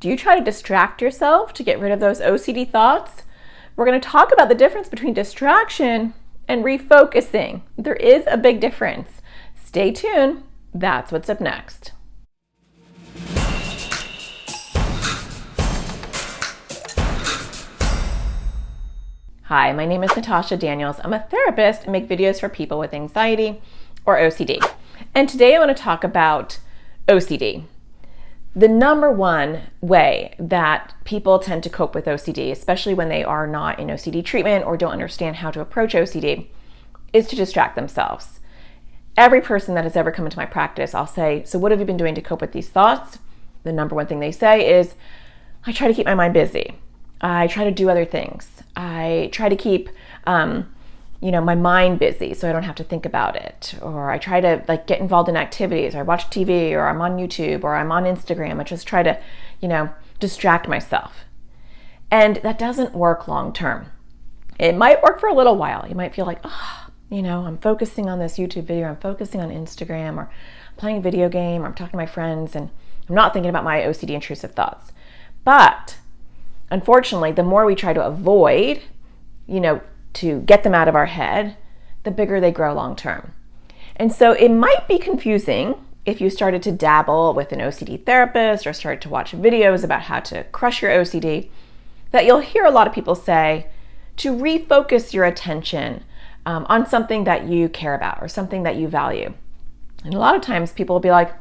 Do you try to distract yourself to get rid of those OCD thoughts? We're going to talk about the difference between distraction and refocusing. There is a big difference. Stay tuned. That's what's up next. Hi, my name is Natasha Daniels. I'm a therapist and make videos for people with anxiety or OCD. And today I want to talk about OCD. The number one way that people tend to cope with OCD, especially when they are not in OCD treatment or don't understand how to approach OCD, is to distract themselves. Every person that has ever come into my practice, I'll say, so what have you been doing to cope with these thoughts? The number one thing they say is, I try to keep my mind busy. I try to do other things. I try to keep, my mind busy so I don't have to think about it. Or I try to get involved in activities, or I watch TV, or I'm on YouTube, or I'm on Instagram. I just try to, distract myself. And that doesn't work long term. It might work for a little while. You might feel like, I'm focusing on this YouTube video, I'm focusing on Instagram, or I'm playing a video game, or I'm talking to my friends, and I'm not thinking about my OCD intrusive thoughts. But unfortunately, the more we try to avoid, to get them out of our head, the bigger they grow long term. And so it might be confusing if you started to dabble with an OCD therapist or started to watch videos about how to crush your OCD, that you'll hear a lot of people say to refocus your attention on something that you care about or something that you value. And a lot of times people will be like,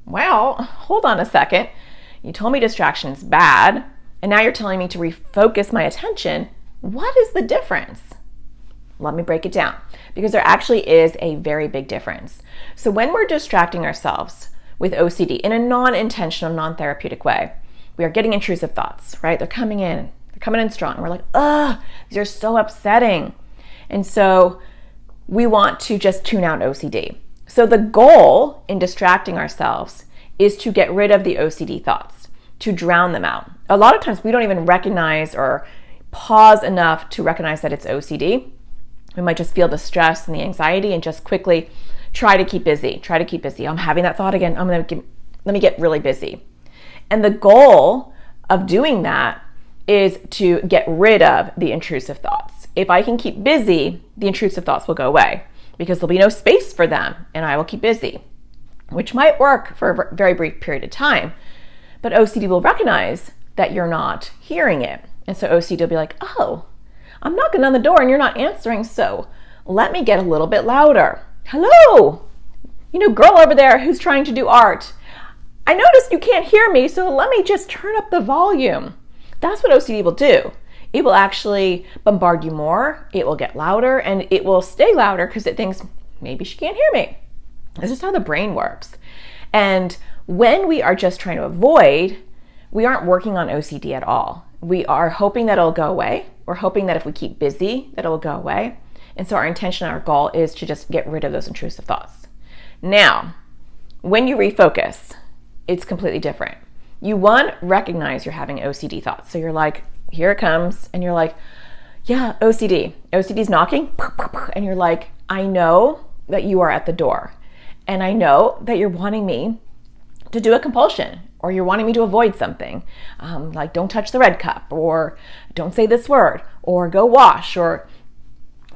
well, hold on a second. You told me distraction's bad, and now you're telling me to refocus my attention. What is the difference? Let me break it down, because there actually is a very big difference. So when we're distracting ourselves with OCD in a non-intentional, non-therapeutic way, we are getting intrusive thoughts, right? They're coming in strong. And we're like, these are so upsetting. And so we want to just tune out OCD. So the goal in distracting ourselves is to get rid of the OCD thoughts, to drown them out. A lot of times we don't even recognize or pause enough to recognize that it's OCD. We might just feel the stress and the anxiety and just quickly try to keep busy. I'm having that thought again. Let me get really busy. And the goal of doing that is to get rid of the intrusive thoughts. If I can keep busy, the intrusive thoughts will go away because there'll be no space for them and I will keep busy, which might work for a very brief period of time. But OCD will recognize that you're not hearing it. And so OCD will be like, I'm knocking on the door and you're not answering, so let me get a little bit louder. Hello, girl over there who's trying to do art. I noticed you can't hear me, so let me just turn up the volume. That's what OCD will do. It will actually bombard you more, it will get louder, and it will stay louder because it thinks, maybe she can't hear me. This is how the brain works. And when we are just trying to avoid, we aren't working on OCD at all. We are hoping that it'll go away. We're hoping that if we keep busy, that it will go away. And so our intention, our goal is to just get rid of those intrusive thoughts. Now, when you refocus, it's completely different. You, one, recognize you're having OCD thoughts. So you're like, here it comes. And you're like, yeah, OCD. OCD's knocking. And you're like, I know that you are at the door. And I know that you're wanting me to do a compulsion, or you're wanting me to avoid something, like don't touch the red cup, or don't say this word, or go wash, or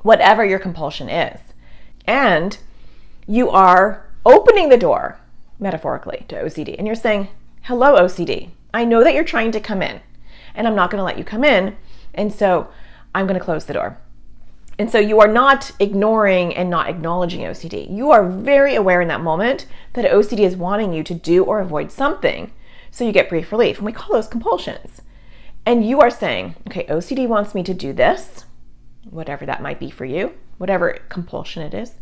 whatever your compulsion is. And you are opening the door, metaphorically, to OCD. And you're saying, hello, OCD. I know that you're trying to come in, and I'm not going to let you come in. And so I'm going to close the door. And so you are not ignoring and not acknowledging OCD. You are very aware in that moment that OCD is wanting you to do or avoid something. So you get brief relief. And we call those compulsions. And you are saying, okay, OCD wants me to do this, whatever that might be for you, whatever compulsion it is.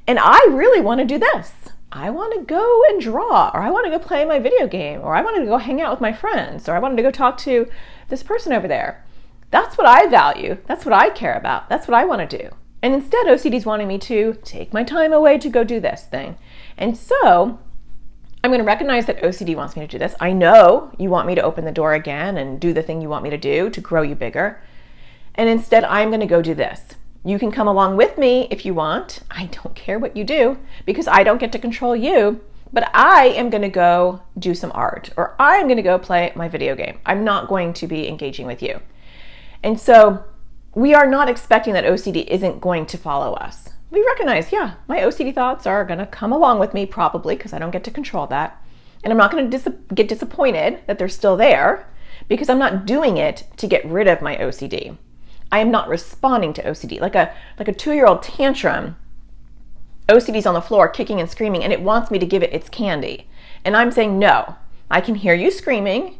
And I really want to do this. I want to go and draw, or I want to go play my video game, or I want to go hang out with my friends, or I wanted to go talk to this person over there. That's what I value. That's what I care about. That's what I want to do. And instead, OCD's wanting me to take my time away to go do this thing. And so I'm going to recognize that OCD wants me to do this. I know you want me to open the door again and do the thing you want me to do to grow you bigger. And instead, I'm going to go do this. You can come along with me if you want. I don't care what you do because I don't get to control you, but I am going to go do some art, or I'm going to go play my video game. I'm not going to be engaging with you. And so we are not expecting that OCD isn't going to follow us. We recognize, yeah, my OCD thoughts are going to come along with me probably because I don't get to control that. And I'm not going to get disappointed that they're still there because I'm not doing it to get rid of my OCD. I am not responding to OCD. Like a 2-year-old tantrum, OCD's on the floor kicking and screaming, and it wants me to give it its candy. And I'm saying, no, I can hear you screaming,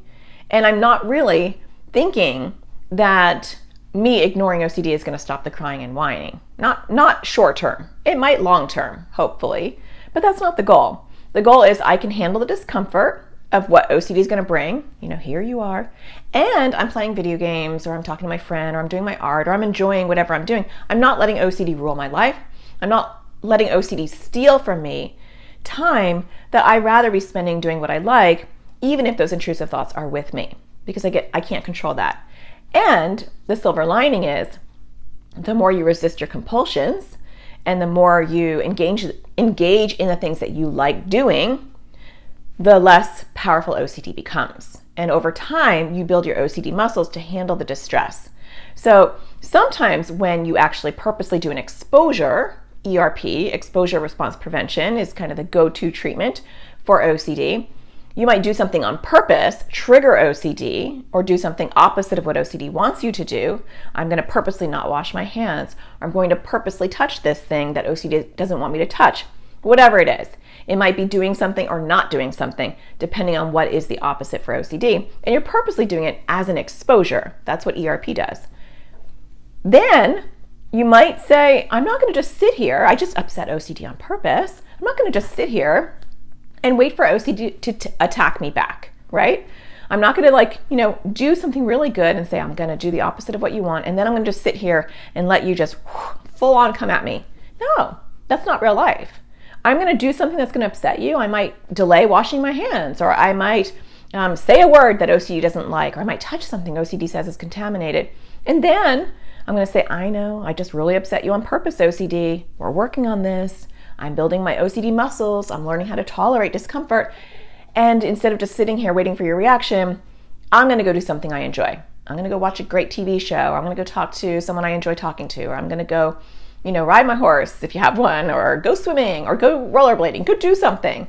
and I'm not really thinking that me ignoring OCD is going to stop the crying and whining. Not short term. It might long term, hopefully, but that's not the goal. The goal is I can handle the discomfort of what OCD is going to bring. Here you are, and I'm playing video games, or I'm talking to my friend, or I'm doing my art, or I'm enjoying whatever I'm doing. I'm not letting OCD rule my life. I'm not letting OCD steal from me time that I'd rather be spending doing what I like, even if those intrusive thoughts are with me, because I can't control that. And the silver lining is, the more you resist your compulsions and the more you engage in the things that you like doing, the less powerful OCD becomes. And over time, you build your OCD muscles to handle the distress. So sometimes when you actually purposely do an exposure, ERP, exposure response prevention, is kind of the go-to treatment for OCD. You might do something on purpose, trigger OCD, or do something opposite of what OCD wants you to do. I'm going to purposely not wash my hands, or I'm going to purposely touch this thing that OCD doesn't want me to touch. Whatever it is. It might be doing something or not doing something, depending on what is the opposite for OCD. And you're purposely doing it as an exposure. That's what ERP does. Then you might say, I'm not going to just sit here. I just upset OCD on purpose. I'm not going to just sit here and wait for OCD to attack me back, right? I'm not going to do something really good and say, I'm going to do the opposite of what you want, and then I'm going to just sit here and let you just full on come at me. No, that's not real life. I'm going to do something that's going to upset you. I might delay washing my hands, or I might say a word that OCD doesn't like, or I might touch something OCD says is contaminated. And then I'm going to say, I know, I just really upset you on purpose, OCD. We're working on this. I'm building my OCD muscles. I'm learning how to tolerate discomfort. And instead of just sitting here waiting for your reaction, I'm going to go do something I enjoy. I'm going to go watch a great TV show. Or I'm going to go talk to someone I enjoy talking to. Or I'm going to go, ride my horse if you have one, or go swimming, or go rollerblading. Go do something.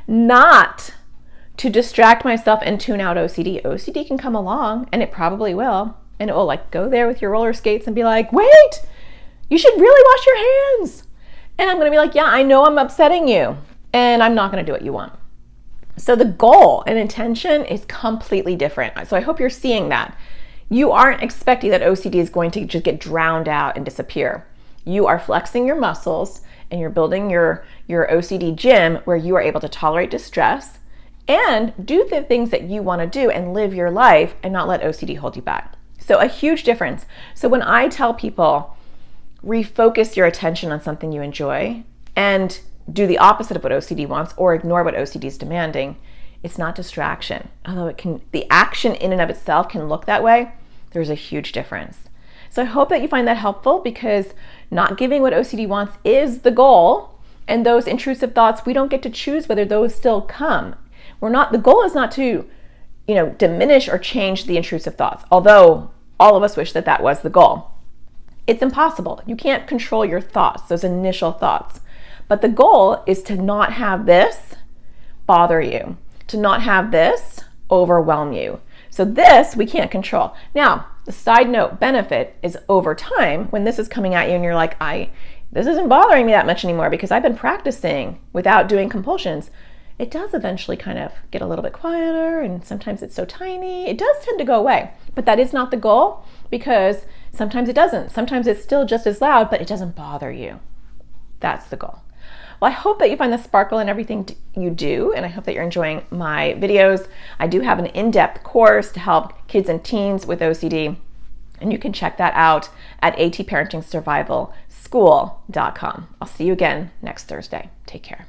Not to distract myself and tune out OCD. OCD can come along, and it probably will. And it will go there with your roller skates and be like, wait, you should really wash your hands. And I'm going to be like, yeah, I know I'm upsetting you, and I'm not going to do what you want. So the goal and intention is completely different. So I hope you're seeing that. You aren't expecting that OCD is going to just get drowned out and disappear. You are flexing your muscles, and you're building your OCD gym where you are able to tolerate distress and do the things that you want to do and live your life and not let OCD hold you back. So a huge difference. So when I tell people, refocus your attention on something you enjoy and do the opposite of what OCD wants, or ignore what OCD is demanding, it's not distraction. Although the action in and of itself can look that way, there's a huge difference. So I hope that you find that helpful, because not giving what OCD wants is the goal. And those intrusive thoughts, we don't get to choose whether those still come. The goal is not to, diminish or change the intrusive thoughts, although all of us wish that that was the goal. It's impossible. You can't control your thoughts, those initial thoughts. But the goal is to not have this bother you, to not have this overwhelm you. So this we can't control. Now, the side note benefit is over time, when this is coming at you and you're like, this isn't bothering me that much anymore because I've been practicing without doing compulsions, it does eventually kind of get a little bit quieter, and sometimes it's so tiny, it does tend to go away. But that is not the goal, because sometimes it doesn't. Sometimes it's still just as loud, but it doesn't bother you. That's the goal. Well, I hope that you find the sparkle in everything you do, and I hope that you're enjoying my videos. I do have an in-depth course to help kids and teens with OCD, and you can check that out at atparentingsurvivalschool.com. I'll see you again next Thursday. Take care.